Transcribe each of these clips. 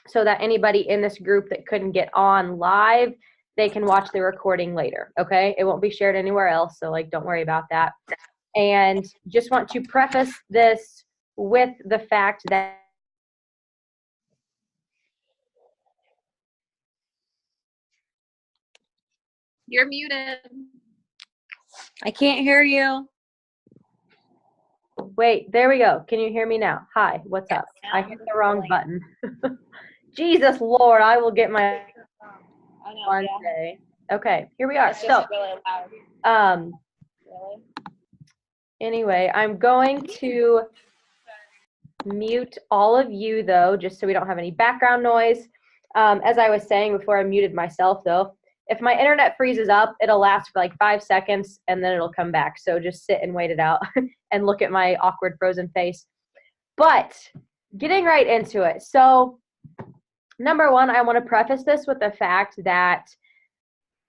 so that anybody in this group that couldn't get on live, they can watch the recording later, okay? It won't be shared anywhere else, so like don't worry about that. And just want to preface this with the fact that you're muted. I can't hear you. Wait, there we go. Can you hear me now? Hi, what's up? I hit the wrong button. Jesus Lord, I will get my one day. Okay, here we are. It's just really loud. Really? Anyway, I'm going to mute all of you though, just so we don't have any background noise. As I was saying before I muted myself though, if my internet freezes up, it'll last for like 5 seconds and then it'll come back. So just sit and wait it out and look at my awkward frozen face. But getting right into it. So number one, I want to preface this with the fact that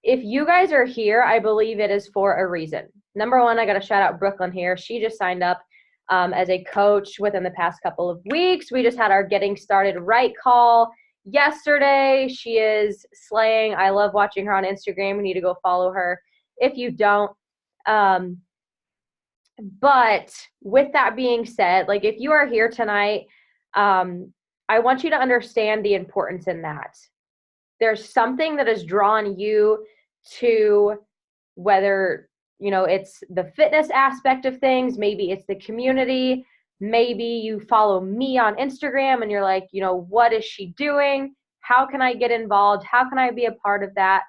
if you guys are here, I believe it is for a reason. Number one, I got to shout out Brooklyn here. She just signed up as a coach within the past couple of weeks. We just had our Getting Started Right call yesterday. She is slaying. I love watching her on Instagram. We need to go follow her if you don't. But with that being said, like if you are here tonight, I want you to understand the importance in that. There's something that has drawn you to, whether, you know, it's the fitness aspect of things, maybe it's the community, maybe you follow me on Instagram and you're like, you know, what is she doing? How can I get involved? How can I be a part of that?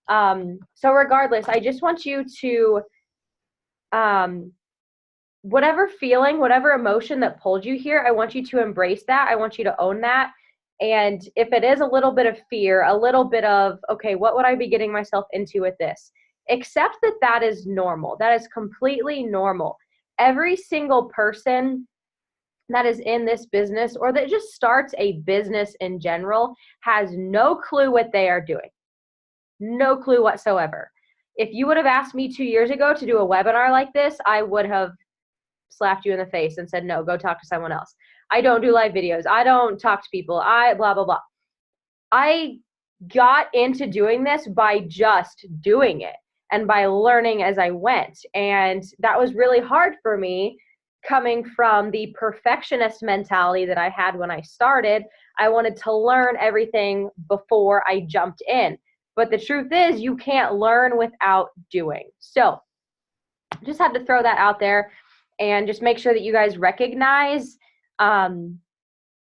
So regardless, I just want you to, whatever feeling, whatever emotion that pulled you here, I want you to embrace that. I want you to own that. And if it is a little bit of fear, a little bit of, okay, what would I be getting myself into with this? Accept that that is normal. That is completely normal. Every single person that is in this business or that just starts a business in general has no clue what they are doing. No clue whatsoever. If you would have asked me 2 years ago to do a webinar like this, I would have slapped you in the face and said, no, go talk to someone else. I don't do live videos. I don't talk to people. I blah, blah, blah. I got into doing this by just doing it and by learning as I went. And that was really hard for me coming from the perfectionist mentality that I had when I started. I wanted to learn everything before I jumped in. But the truth is you can't learn without doing. So just had to throw that out there and just make sure that you guys recognize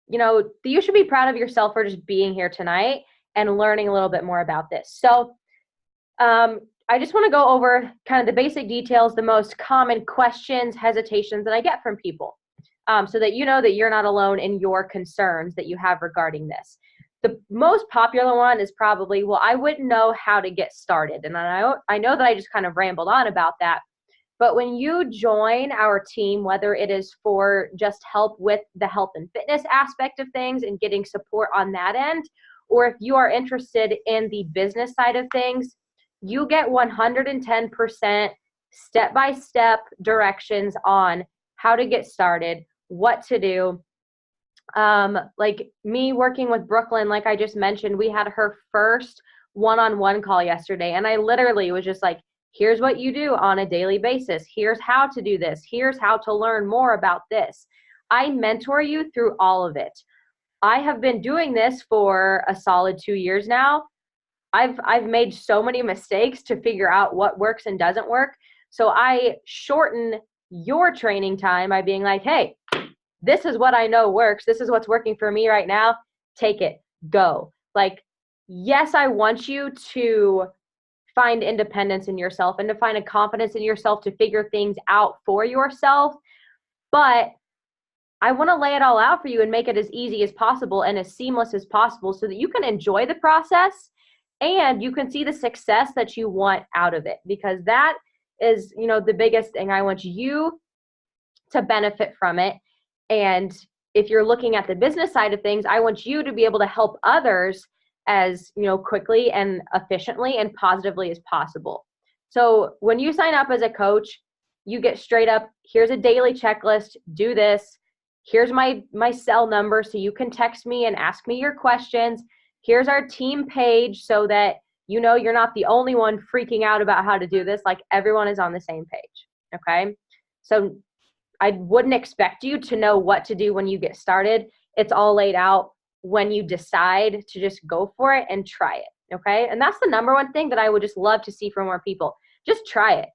you know, you should be proud of yourself for just being here tonight and learning a little bit more about this. So I just want to go over kind of the basic details, the most common questions, hesitations that I get from people so that you know that you're not alone in your concerns that you have regarding this. The most popular one is probably, well, I wouldn't know how to get started. And I know that I just kind of rambled on about that. But when you join our team, whether it is for just help with the health and fitness aspect of things and getting support on that end, or if you are interested in the business side of things, you get 110% step-by-step directions on how to get started, what to do. Like me working with Brooklyn, like I just mentioned, we had her first one-on-one call yesterday, and I literally was just like, here's what you do on a daily basis. Here's how to do this. Here's how to learn more about this. I mentor you through all of it. I have been doing this for a solid 2 years now. I've made so many mistakes to figure out what works and doesn't work. So I shorten your training time by being like, hey, this is what I know works. This is what's working for me right now. Take it, go. Like, yes, I want you to find independence in yourself and to find a confidence in yourself to figure things out for yourself. But I want to lay it all out for you and make it as easy as possible and as seamless as possible so that you can enjoy the process and you can see the success that you want out of it, because that is, you know, the biggest thing. I want you to benefit from it. And if you're looking at the business side of things, I want you to be able to help others as, you know, quickly and efficiently and positively as possible. So when you sign up as a coach, you get straight up, here's a daily checklist, do this. Here's my cell number so you can text me and ask me your questions. Here's our team page so that you know you're not the only one freaking out about how to do this. Like, everyone is on the same page, okay? So I wouldn't expect you to know what to do when you get started. It's all laid out when you decide to just go for it and try it, okay? And that's the number one thing that I would just love to see from more people. Just try it.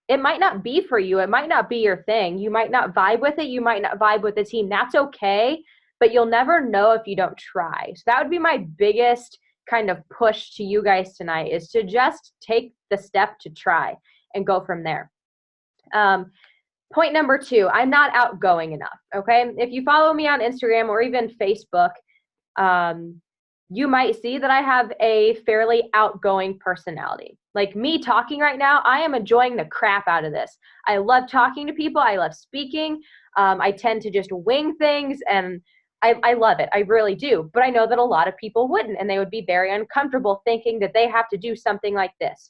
It might not be for you. It might not be your thing. You might not vibe with it. You might not vibe with the team. That's okay, but you'll never know if you don't try. So that would be my biggest kind of push to you guys tonight, is to just take the step to try and go from there. Point number 2, I'm not outgoing enough, okay? If you follow me on Instagram or even Facebook, you might see that I have a fairly outgoing personality. Like me talking right now, I am enjoying the crap out of this. I love talking to people. I love speaking. I tend to just wing things, and I love it. I really do. But I know that a lot of people wouldn't, and they would be very uncomfortable thinking that they have to do something like this.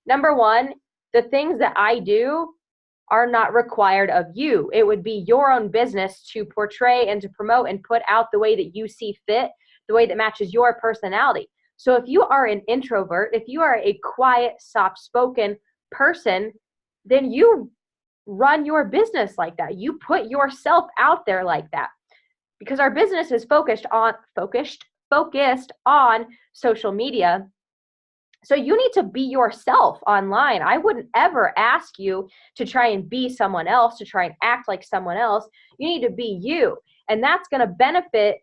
Number 1, the things that I do are not required of you. It would be your own business to portray and to promote and put out the way that you see fit, the way that matches your personality. So if you are an introvert, if you are a quiet, soft-spoken person, then you run your business like that. You put yourself out there like that, because our business is focused on social media. So you need to be yourself online. I wouldn't ever ask you to try and be someone else, to try and act like someone else. You need to be you. And that's going to benefit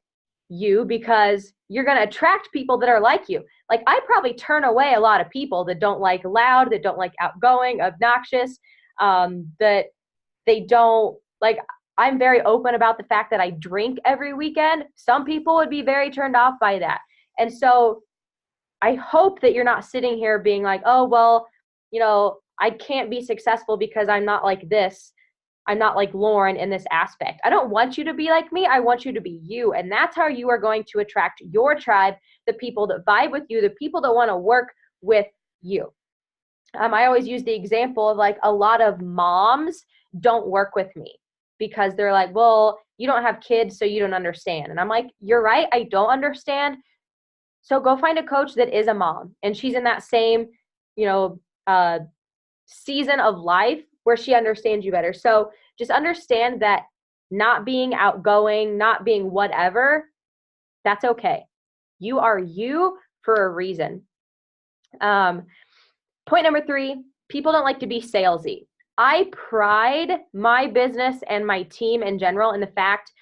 you because you're going to attract people that are like you. Like, I probably turn away a lot of people that don't like loud, that don't like outgoing, obnoxious, that they don't like. I'm very open about the fact that I drink every weekend. Some people would be very turned off by that. And so I hope that you're not sitting here being like, oh, well, I can't be successful because I'm not like this. I'm not like Lauren in this aspect. I don't want you to be like me. I want you to be you. And that's how you are going to attract your tribe, the people that vibe with you, the people that want to work with you. I always use the example of, like, a lot of moms don't work with me because they're like, well, you don't have kids, so you don't understand. And I'm like, you're right. I don't understand. So go find a coach that is a mom, and she's in that same, season of life where she understands you better. So just understand that not being outgoing, not being whatever, that's okay. You are you for a reason. Point number 3, people don't like to be salesy. I pride my business and my team in general in the fact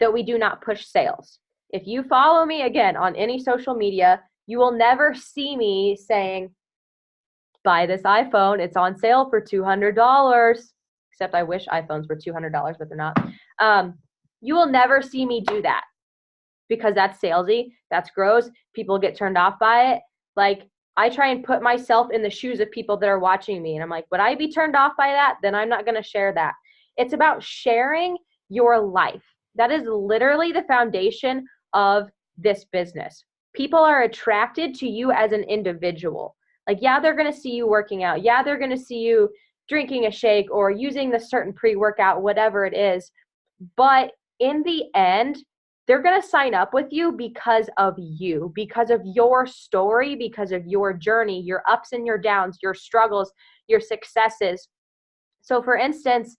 that we do not push sales. If you follow me, again, on any social media, you will never see me saying, buy this iPhone, it's on sale for $200. Except I wish iPhones were $200, but they're not. You will never see me do that because that's salesy, that's gross. People get turned off by it. Like, I try and put myself in the shoes of people that are watching me, and I'm like, would I be turned off by that? Then I'm not going to share that. It's about sharing your life. That is literally the foundation of this business. People are attracted to you as an individual. Like, yeah, they're going to see you working out. Yeah, they're going to see you drinking a shake or using the certain pre-workout, whatever it is. But in the end, they're going to sign up with you because of you, because of your story, because of your journey, your ups and your downs, your struggles, your successes. So for instance,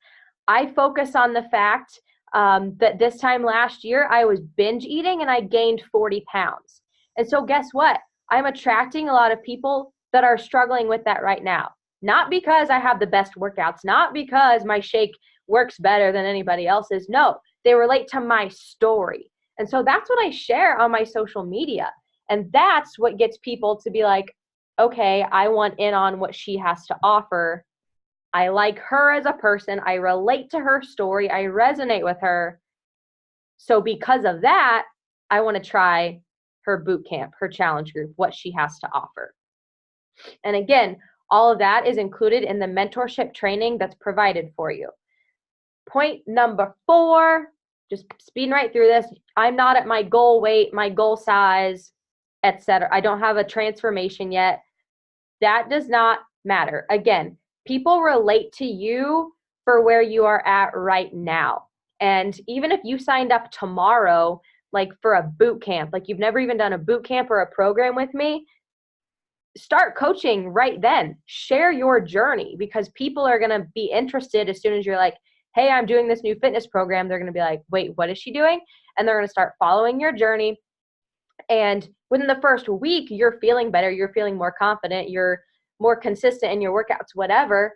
I focus on the fact that this time last year, I was binge eating and I gained 40 pounds. And so guess what? I'm attracting a lot of people that are struggling with that right now. Not because I have the best workouts, not because my shake works better than anybody else's. No, they relate to my story. And so that's what I share on my social media. And that's what gets people to be like, okay, I want in on what she has to offer. I like her as a person. I relate to her story. I resonate with her. So because of that, I want to try her boot camp, her challenge group, what she has to offer. And again, all of that is included in the mentorship training that's provided for you. Point number 4, just speeding right through this. I'm not at my goal weight, my goal size, etc. I don't have a transformation yet. That does not matter. Again, people relate to you for where you are at right now. And even if you signed up tomorrow, like for a boot camp, like you've never even done a boot camp or a program with me, start coaching right then. Share your journey, because people are going to be interested as soon as you're like, hey, I'm doing this new fitness program. They're going to be like, wait, what is she doing? And they're going to start following your journey. And within the first week, you're feeling better. You're feeling more confident. You're more consistent in your workouts, whatever.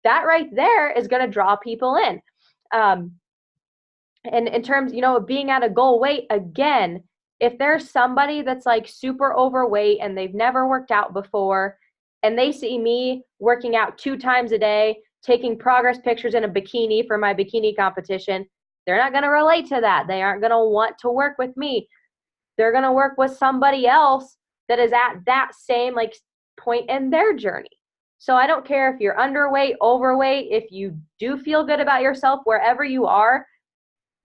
That right there is going to draw people in. And in terms, of being at a goal weight, again, if there's somebody that's like super overweight and they've never worked out before, and they see me working out 2 times a day, taking progress pictures in a bikini for my bikini competition, they're not going to relate to that. They aren't going to want to work with me. They're going to work with somebody else that is at that same like point in their journey. So I don't care if you're underweight, overweight, if you do feel good about yourself, wherever you are,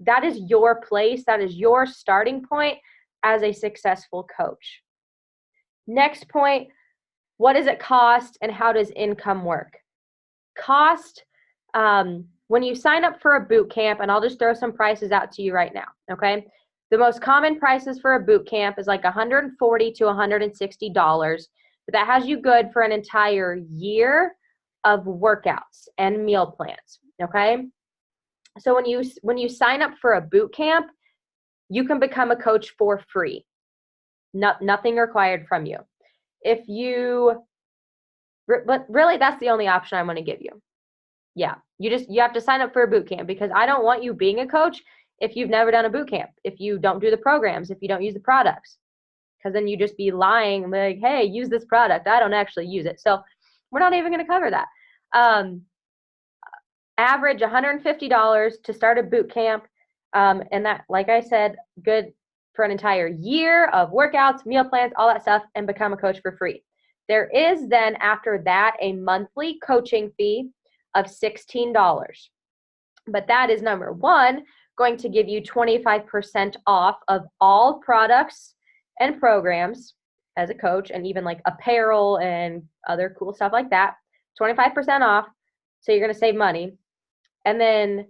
that is your place. That is your starting point as a successful coach. Next point, what does it cost and how does income work? Cost, when you sign up for a boot camp, and I'll just throw some prices out to you right now, okay? The most common prices for a boot camp is like $140 to $160, but that has you good for an entire year of workouts and meal plans, okay? So when you sign up for a boot camp, you can become a coach for free. Nothing required from you. But really that's the only option I'm going to give you. Yeah, you have to sign up for a boot camp, because I don't want you being a coach if you've never done a boot camp, if you don't do the programs, if you don't use the products, because then you just be lying like, hey, use this product. I don't actually use it. So we're not even going to cover that. Average $150 to start a boot camp. And that, like I said, good for an entire year of workouts, meal plans, all that stuff, and become a coach for free. There is then after that a monthly coaching fee of $16. But that is, number one, going to give you 25% off of all products and programs as a coach, and even like apparel and other cool stuff like that. 25% off. So you're going to save money. And then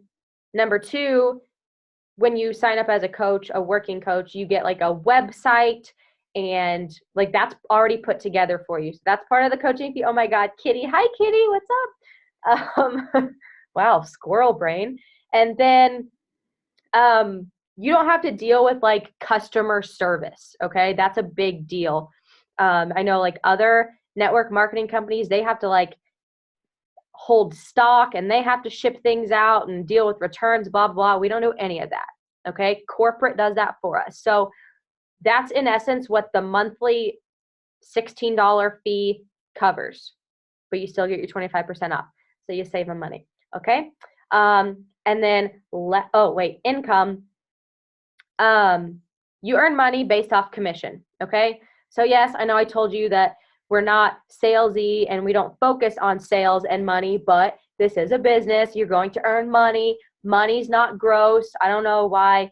number two, when you sign up as a coach, a working coach, you get like a website, and like that's already put together for you. So that's part of the coaching fee. Oh my God, Kitty. Hi, Kitty. What's up? Wow, squirrel brain. And then you don't have to deal with like customer service. Okay. That's a big deal. I know like other network marketing companies, they have to like hold stock and they have to ship things out and deal with returns, blah, blah. We don't do any of that. Okay. Corporate does that for us. So that's in essence what the monthly $16 fee covers, but you still get your 25% off. So you save them money. Okay. And then, income. You earn money based off commission. Okay. So yes, I know I told you that we're not salesy and we don't focus on sales and money, but this is a business. You're going to earn money. Money's not gross. I don't know why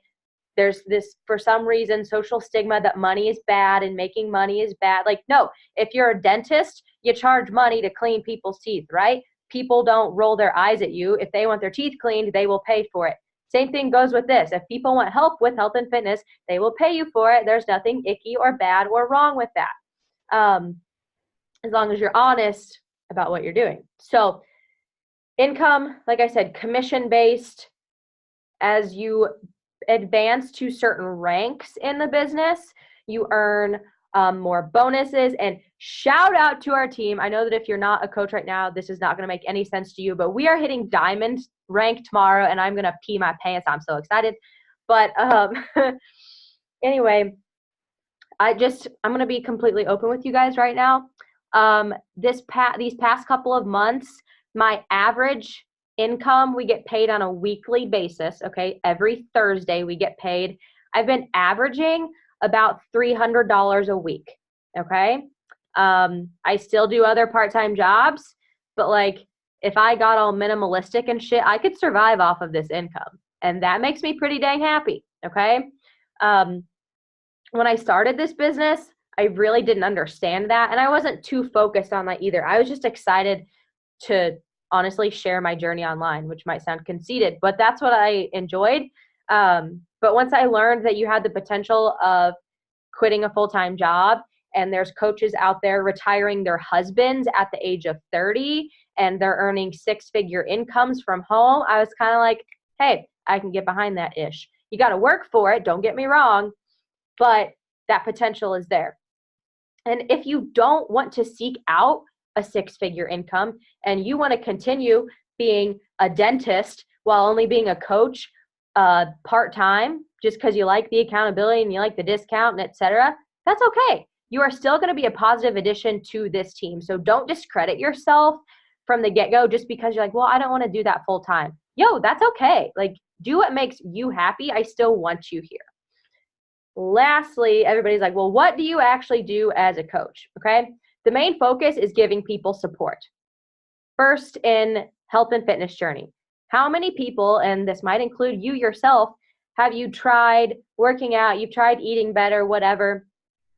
there's this, for some reason, social stigma that money is bad and making money is bad. Like, no, if you're a dentist, you charge money to clean people's teeth, right? People don't roll their eyes at you. If they want their teeth cleaned, they will pay for it. Same thing goes with this. If people want help with health and fitness, they will pay you for it. There's nothing icky or bad or wrong with that. As long as you're honest about what you're doing. So income, like I said, commission-based. As you advance to certain ranks in the business, you earn more bonuses. And shout out to our team. I know that if you're not a coach right now, this is not going to make any sense to you, but we are hitting diamond rank tomorrow, and I'm going to pee my pants. I'm so excited. But anyway, I'm going to be completely open with you guys right now. These past couple of months, my average income, we get paid on a weekly basis. Okay. Every Thursday we get paid. I've been averaging about $300 a week. Okay. I still do other part-time jobs, but like if I got all minimalistic and shit, I could survive off of this income, and that makes me pretty dang happy. Okay. When I started this business, I really didn't understand that. And I wasn't too focused on that either. I was just excited to honestly share my journey online, which might sound conceited, but that's what I enjoyed. But once I learned that you had the potential of quitting a full-time job, and there's coaches out there retiring their husbands at the age of 30 and they're earning six-figure incomes from home, I was kind of like, hey, I can get behind that ish. You got to work for it, don't get me wrong, but that potential is there. And if you don't want to seek out a six-figure income and you want to continue being a dentist while only being a coach part-time, just because you like the accountability and you like the discount and etc., that's okay. You are still going to be a positive addition to this team. So don't discredit yourself from the get-go just because you're like, well, I don't want to do that full-time. Yo, that's okay. Like, do what makes you happy. I still want you here. Lastly, everybody's like, well, what do you actually do as a coach? Okay. The main focus is giving people support. First, in health and fitness journey. How many people, and this might include you yourself, have you tried working out, you've tried eating better, whatever,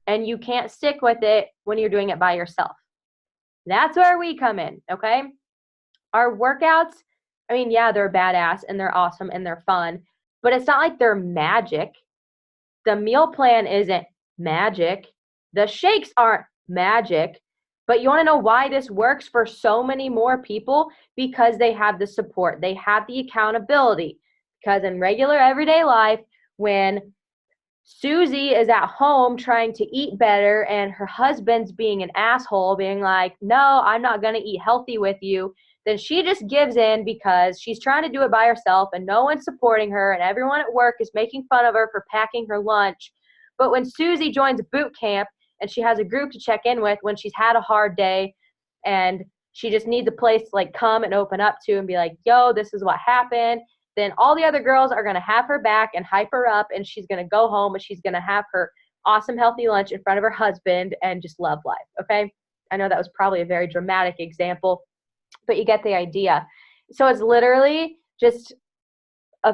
and you can't stick with it when you're doing it by yourself? That's where we come in, okay? Our workouts, I mean, yeah, they're badass and they're awesome and they're fun, but it's not like they're magic. The meal plan isn't magic. The shakes aren't magic. But you want to know why this works for so many more people? Because they have the support. They have the accountability. Because in regular everyday life, when Susie is at home trying to eat better and her husband's being an asshole, being like, no, I'm not going to eat healthy with you, then she just gives in because she's trying to do it by herself and no one's supporting her and everyone at work is making fun of her for packing her lunch. But when Susie joins boot camp and she has a group to check in with when she's had a hard day and she just needs a place to like come and open up to and be like, yo, this is what happened, then all the other girls are going to have her back and hype her up, and she's going to go home and she's going to have her awesome healthy lunch in front of her husband and just love life, okay? I know that was probably a very dramatic example, but you get the idea. So it's literally just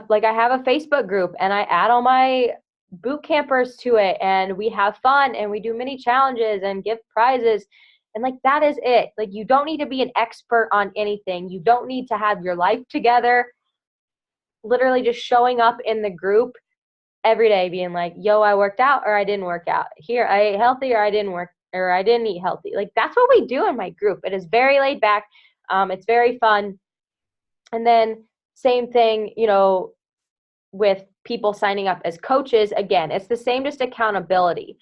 like I have a Facebook group and I add all my boot campers to it and we have fun and we do mini challenges and give prizes. And like, that is it. Like, you don't need to be an expert on anything. You don't need to have your life together. Literally just showing up in the group every day being like, yo, I worked out or I didn't work out. Here, I ate healthy or I didn't eat healthy. Like, that's what we do in my group. It is very laid back. It's very fun. And then same thing, you know, with people signing up as coaches. Again, it's the same, just accountability.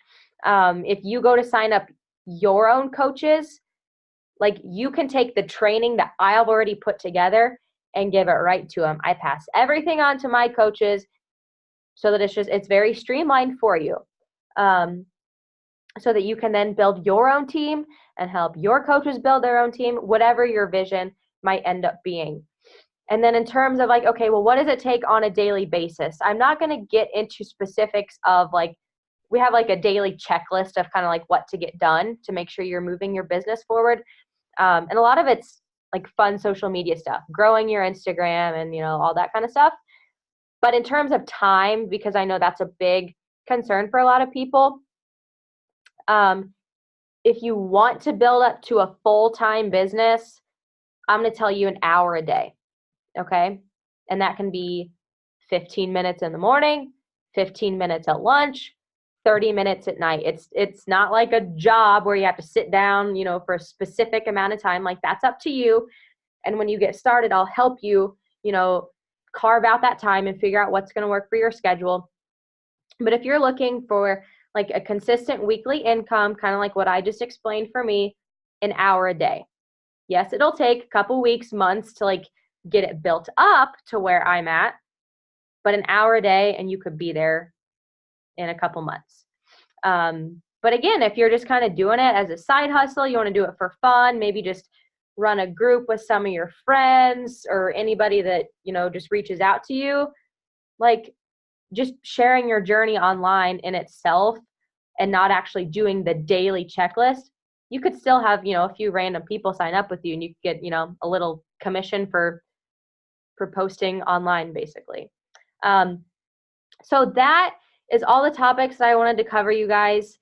If you go to sign up your own coaches, like, you can take the training that I've already put together and give it right to them. I pass everything on to my coaches so that it's very streamlined for you. So that you can then build your own team and help your coaches build their own team, whatever your vision might end up being. And then in terms of like, okay, well, what does it take on a daily basis? I'm not going to get into specifics of like, we have like a daily checklist of kind of like what to get done to make sure you're moving your business forward. And a lot of it's like fun social media stuff, growing your Instagram and, you know, all that kind of stuff. But in terms of time, because I know that's a big concern for a lot of people, if you want to build up to a full-time business, I'm going to tell you an hour a day. Okay. And that can be 15 minutes in the morning, 15 minutes at lunch, 30 minutes at night. It's not like a job where you have to sit down, you know, for a specific amount of time. Like, that's up to you. And when you get started, I'll help you, you know, carve out that time and figure out what's going to work for your schedule. But if you're looking for like a consistent weekly income, kind of like what I just explained for me, an hour a day. Yes, it'll take a couple weeks, months to like get it built up to where I'm at, but an hour a day and you could be there in a couple months. But again, if you're just kind of doing it as a side hustle, you want to do it for fun, maybe just run a group with some of your friends or anybody that, you know, just reaches out to you, like just sharing your journey online in itself and not actually doing the daily checklist, you could still have, you know, a few random people sign up with you and you could get, you know, a little commission for posting online, basically. So that is all the topics that I wanted to cover, you guys.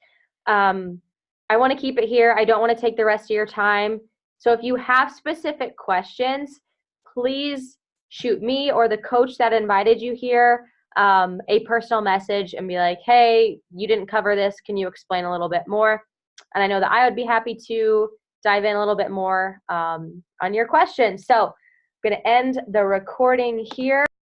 I want to keep it here. I don't want to take the rest of your time. So if you have specific questions, please shoot me or the coach that invited you here a personal message and be like, hey, you didn't cover this. Can you explain a little bit more? And I know that I would be happy to dive in a little bit more on your questions. So I'm going to end the recording here.